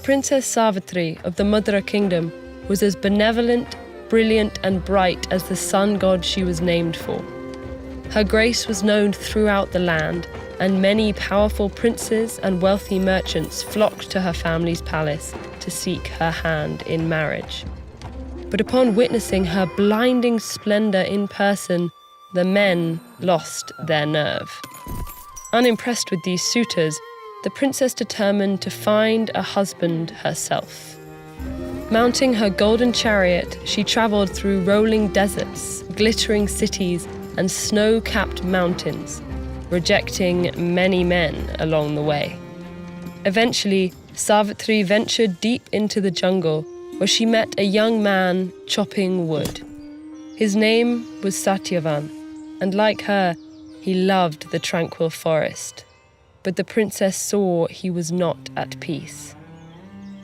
Princess Savitri of the Madhura kingdom was as benevolent, brilliant and bright as the sun god she was named for. Her grace was known throughout the land, and many powerful princes and wealthy merchants flocked to her family's palace to seek her hand in marriage. But upon witnessing her blinding splendor in person, the men lost their nerve. Unimpressed with these suitors, the princess determined to find a husband herself. Mounting her golden chariot, she traveled through rolling deserts, glittering cities, and snow-capped mountains, rejecting many men along the way. Eventually, Savitri ventured deep into the jungle, where she met a young man chopping wood. His name was Satyavan, and like her, he loved the tranquil forest. But the princess saw he was not at peace.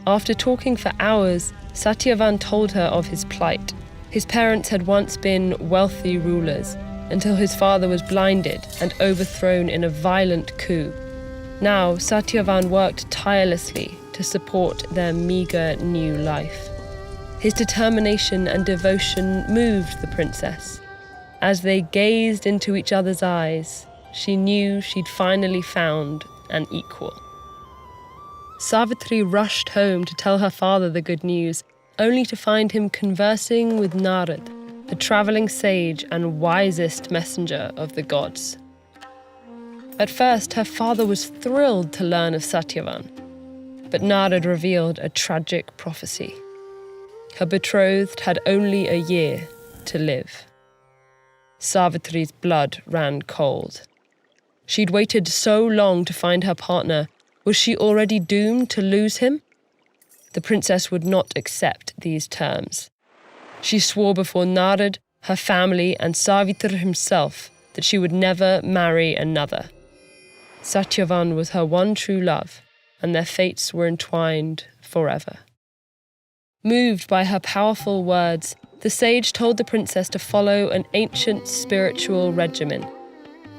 After talking for hours, Satyavan told her of his plight. His parents had once been wealthy rulers, until his father was blinded and overthrown in a violent coup. Now, Satyavan worked tirelessly to support their meager new life. His determination and devotion moved the princess. As they gazed into each other's eyes, she knew she'd finally found an equal. Savitri rushed home to tell her father the good news, only to find him conversing with Narad, the travelling sage and wisest messenger of the gods. At first, her father was thrilled to learn of Satyavan, but Narad revealed a tragic prophecy. Her betrothed had only a year to live. Savitri's blood ran cold. She'd waited so long to find her partner. Was she already doomed to lose him? The princess would not accept these terms. She swore before Narad, her family, and Savitri himself that she would never marry another. Satyavan was her one true love, and their fates were entwined forever. Moved by her powerful words, the sage told the princess to follow an ancient spiritual regimen.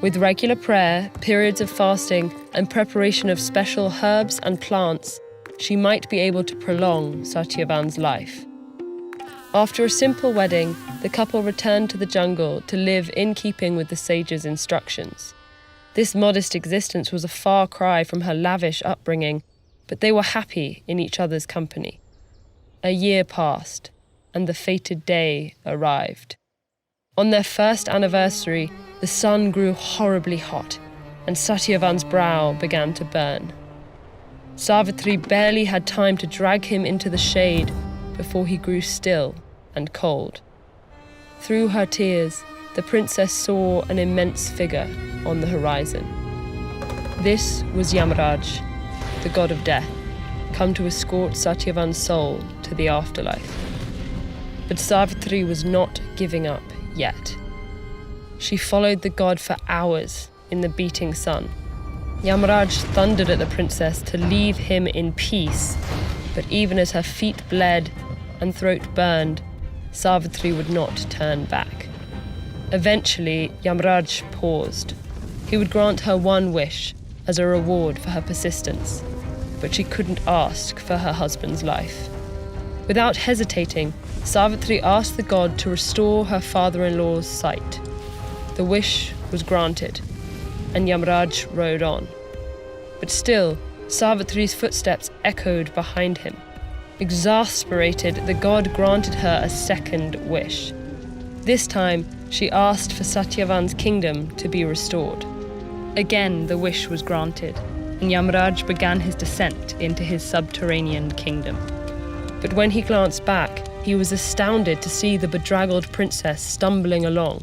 With regular prayer, periods of fasting, and preparation of special herbs and plants, she might be able to prolong Satyavan's life. After a simple wedding, the couple returned to the jungle to live in keeping with the sage's instructions. This modest existence was a far cry from her lavish upbringing, but they were happy in each other's company. A year passed, and the fated day arrived. On their first anniversary, the sun grew horribly hot, and Satyavan's brow began to burn. Savitri barely had time to drag him into the shade before he grew still and cold. Through her tears, the princess saw an immense figure on the horizon. This was Yamraj, the god of death, come to escort Satyavan's soul to the afterlife. But Savitri was not giving up yet. She followed the god for hours in the beating sun. Yamraj thundered at the princess to leave him in peace, but even as her feet bled and throat burned, Savitri would not turn back. Eventually, Yamraj paused. He would grant her one wish as a reward for her persistence, but she couldn't ask for her husband's life. Without hesitating, Savitri asked the god to restore her father-in-law's sight. The wish was granted, and Yamraj rode on. But still, Savitri's footsteps echoed behind him. Exasperated, the god granted her a second wish. This time, she asked for Satyavan's kingdom to be restored. Again, the wish was granted, and Yamraj began his descent into his subterranean kingdom. But when he glanced back, he was astounded to see the bedraggled princess stumbling along.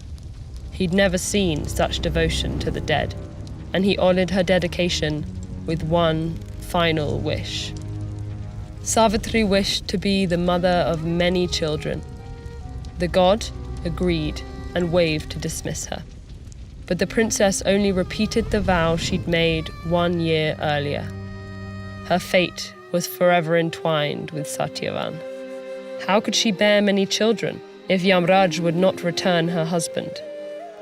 He'd never seen such devotion to the dead, and he honored her dedication with one final wish. Savitri wished to be the mother of many children. The god agreed and waved to dismiss her. But the princess only repeated the vow she'd made 1 year earlier. Her fate was forever entwined with Satyavan. How could she bear many children if Yamraj would not return her husband?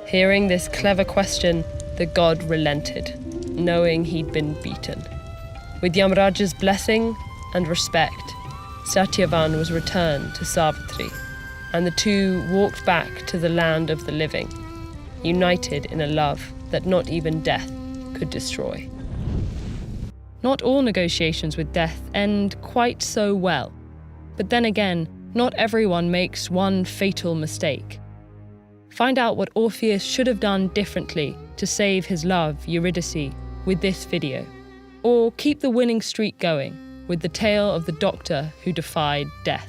Hearing this clever question, the god relented, knowing he'd been beaten. With Yamraj's blessing, and respect, Satyavan was returned to Savitri, and the two walked back to the land of the living, united in a love that not even death could destroy. Not all negotiations with death end quite so well, but then again, not everyone makes one fatal mistake. Find out what Orpheus should have done differently to save his love, Eurydice, with this video. Or keep the winning streak going with the tale of the doctor who defied death.